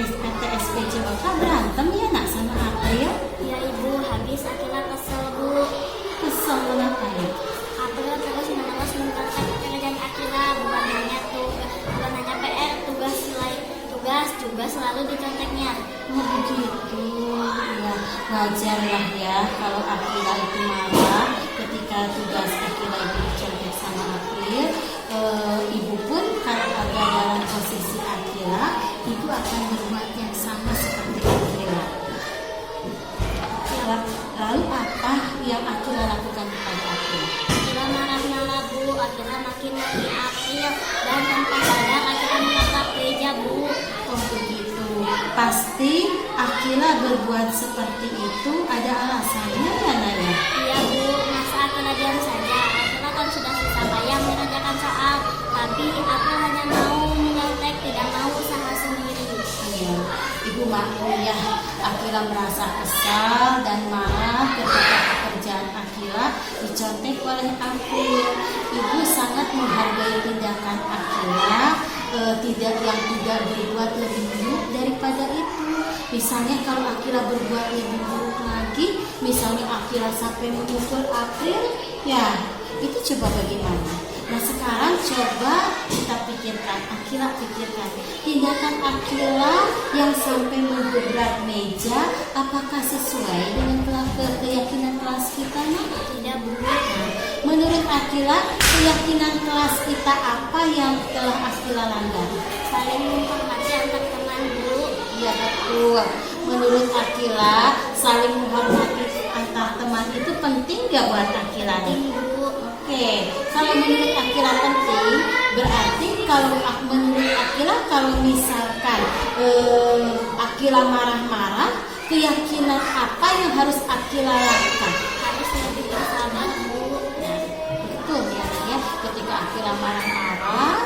PTSPJOK berantem ya nak sama April? Ya ibu, habis Akila kesel bu. Kesel kenapa ya? April terus menerus mencontek pekerjaan Akila, bukan hanya PR, tugas juga selalu diconteknya. Oh begitu, ya wajar lah ya kalau Akila itu marah ketika tugas Akila itu dicontek sama April. Ibu pun kalau ada dalam posisi Akila, ibu akan berbuat yang sama seperti Akila. Lalu apa yang Akila lakukan kepada April? Akila marah-marah bu, Akila makin maki April, dan tanpa sadar Akila menabrak meja bu. Oh begitu, pasti Akila berbuat seperti itu ada alasannya ya Naya? Iya bu, masa Akila diam saja? Akila kan sudah susah payah mengerjakan soal, tapi April hanya mau menyontek, tidak mau usaha sendiri. Iya, ibu maklum ya, Akila merasa kesal dan marah ketika pekerjaan Akila dicontek oleh April. Ibu sangat menghargai tindakan Akila, tidak berbuat lebih buruk daripada itu. Misalnya kalau Akila berbuat lebih buruk lagi, misalnya Akila sampai memukul April, ya itu coba bagaimana? Nah sekarang coba kita pikirkan, Akila pikirkan tindakan Akila yang sampai menggebrak meja, apakah sesuai dengan keyakinan kelas kita? Tidak bu. Menurut Akila, keyakinan kelas kita apa yang telah Akila langgar? Saling menghormati antar teman bu. Iya betul. Menurut Akila, saling menghormati antar teman itu penting gak buat Akila nih? Oke, kalau menurut Akila penting, berarti kalau menurut Akila kalau misalkan Akila marah-marah, keyakinan apa yang harus Akila lakukan? Harus lebih bersabar bu. Nah, betul ya, ketika Akila marah-marah,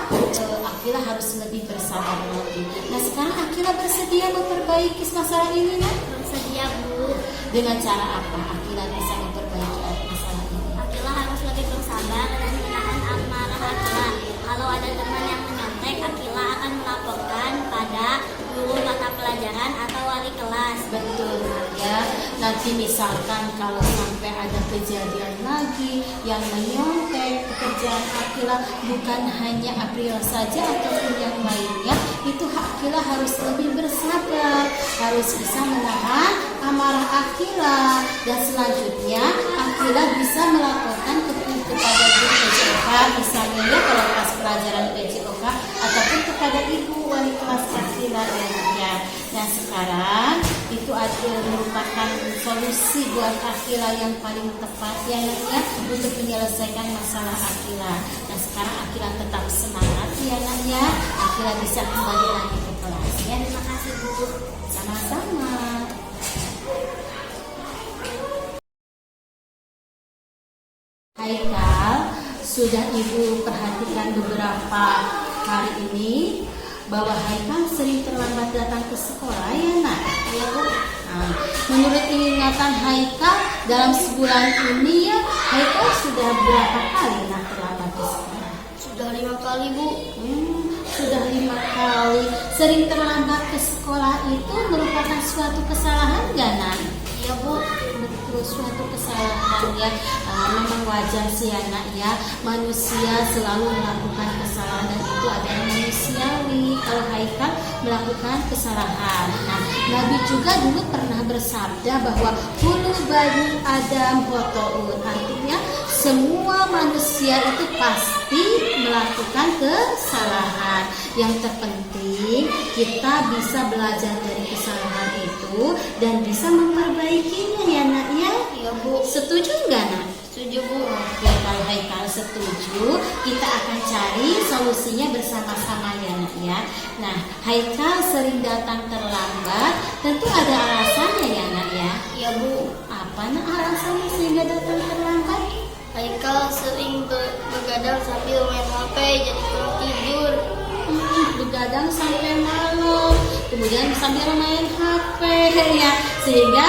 Akila harus lebih bersabar lagi. Nah sekarang Akila bersedia memperbaiki masalah ini kan? Bersedia bu. Dengan cara apa Akila bisa memperbaiki masalah ini? Akila harus lebih bersabar dan menahan amarah Akila. Kalau ada teman yang menyontek, Akila akan melaporkan pada guru mata pelajaran atau wali kelas. Betul ya. Nanti misalkan kalau sampai ada kejadian lagi yang menyontek pekerjaan Akila, bukan hanya April saja ataupun yang lainnya, itu Akila harus lebih bersabar, harus bisa menahan amarah Akila, dan selanjutnya Akila bisa melaporkan kepada guru PJOK, misalnya ya kalau kelas pelajaran PJOK ataupun kepada ibu wali kelas Akila ya. Nah sekarang itu merupakan solusi buat Akila yang paling tepat ya untuk menyelesaikan masalah Akila. Nah sekarang Akila tetap semangat ya ya. Akila bisa kembali lagi ke kelas ya. Terima kasih bu. Sama-sama. Haikal, sudah ibu perhatikan beberapa hari ini bahwa Haikal sering terlambat datang ke sekolah ya nak? Iya bu. Nah, menurut ingatan Haikal dalam sebulan ini ya Haikal sudah berapa kali nak terlambat ke sekolah? Sudah 5 kali bu. Sudah 5 kali. Sering terlambat ke sekolah itu merupakan suatu kesalahan gak nak? Iya bu. Betul, suatu kesalahan ya. Memang wajar sih anak ya, manusia selalu melakukan kesalahan dan itu adalah manusiawi kalau Haikal melakukan kesalahan. Nah, Nabi juga dulu pernah bersabda bahwa kullu bani Adam khotoun, artinya semua manusia itu pasti melakukan kesalahan. Yang terpenting kita bisa belajar dari kesalahan itu dan bisa memperbaikinya ya nak ya. Iya bu. Setuju nggak nak? Setuju bu. Oke, kalau Haikal setuju, kita akan cari solusinya bersama-sama ya nak ya. Nah, Haikal sering datang terlambat, tentu ada alasannya ya nak ya. Iya bu. Apa nak alasannya sehingga datang terlambat? Haikal sering begadang sambil main HP, jadi kurang tidur. Begadang sampai malam, kemudian sambil main HP ya, sehingga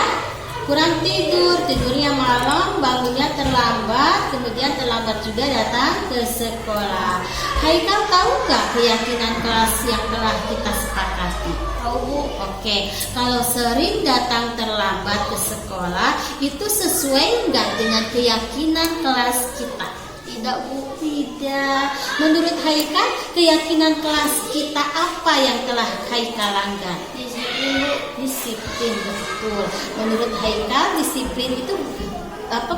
kurang tidur, tidurnya malam, bangunnya terlambat, kemudian terlambat juga datang ke sekolah. Haikal tahu nggak keyakinan kelas yang telah kita sepakati? Tahu Bu. Oke, kalau sering datang terlambat ke sekolah itu sesuai nggak dengan keyakinan kelas kita? Tidak Bu. Tidak. Menurut Haikal, keyakinan kelas kita apa yang telah Haikal langgar? Disiplin Bu. Disiplin, betul. Menurut Haikal, disiplin itu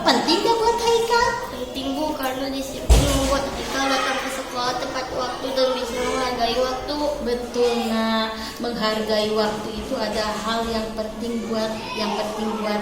penting gak buat Haikal? Penting Bu, karena disiplin membuat kita datang ke sekolah tepat waktu dan bisa menghargai waktu. Betul, nah, menghargai waktu itu ada hal yang penting buat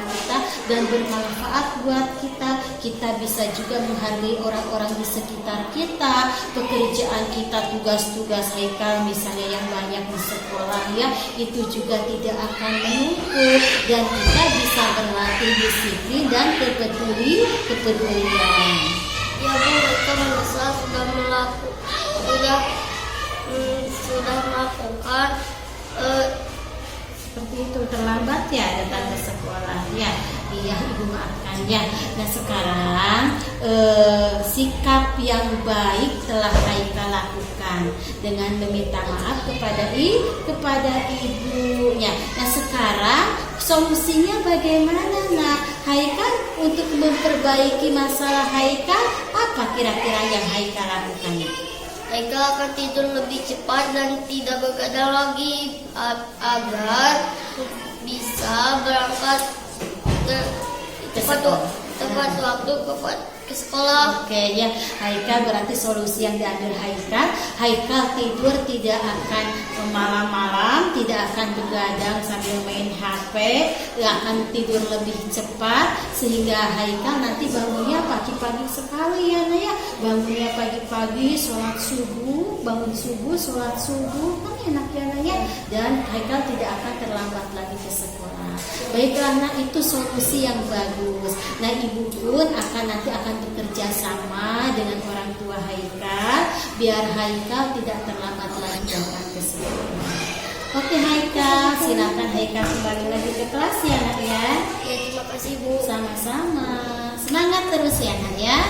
kita dan bermanfaat buat kita. Kita bisa juga menghargai orang-orang di sekitar kita, pekerjaan kita, tugas-tugas Haikal misalnya yang banyak di sekolah ya, itu juga tidak akan menumpuk dan kita bisa berlatih disiplin dan kepedulian. Ya Bu, mereka menyesal sudah melakukan Seperti itu, terlambat ya datang ke sekolah ya. Iya, Ibu maafkan ya. Nah sekarang sikap yang baik telah Haikal lakukan dengan meminta maaf kepada ibunya. Nah sekarang solusinya bagaimana? Nah Haikal untuk memperbaiki masalah Haikal, apa kira-kira yang Haikal lakukan? Haikal akan tidur lebih cepat dan tidak begadang lagi agar bisa berangkat tepat waktu ke sekolah. Oke ya, Haikal berarti solusi yang diambil Haikal tidur tidak akan malam-malam, tidak akan begadang sambil main HP, akan tidur lebih cepat sehingga Haikal nanti bangunnya pagi-pagi sekali ya, Naya. Bangunnya pagi-pagi, sholat subuh, bangun subuh, sholat subuh, kan enak ya, Naya. Dan Haikal tidak akan terlambat lagi ke sekolah. Baiklah, nah itu solusi yang bagus. Nah ibu pun nanti akan bekerja sama dengan orang tua Haikal biar Haikal tidak terlambat lagi datang ke sekolah. Oke Haikal, silakan Haikal kembali lagi ke kelas ya nak ya. Ya terima kasih Bu. Sama-sama. Semangat terus ya nak ya.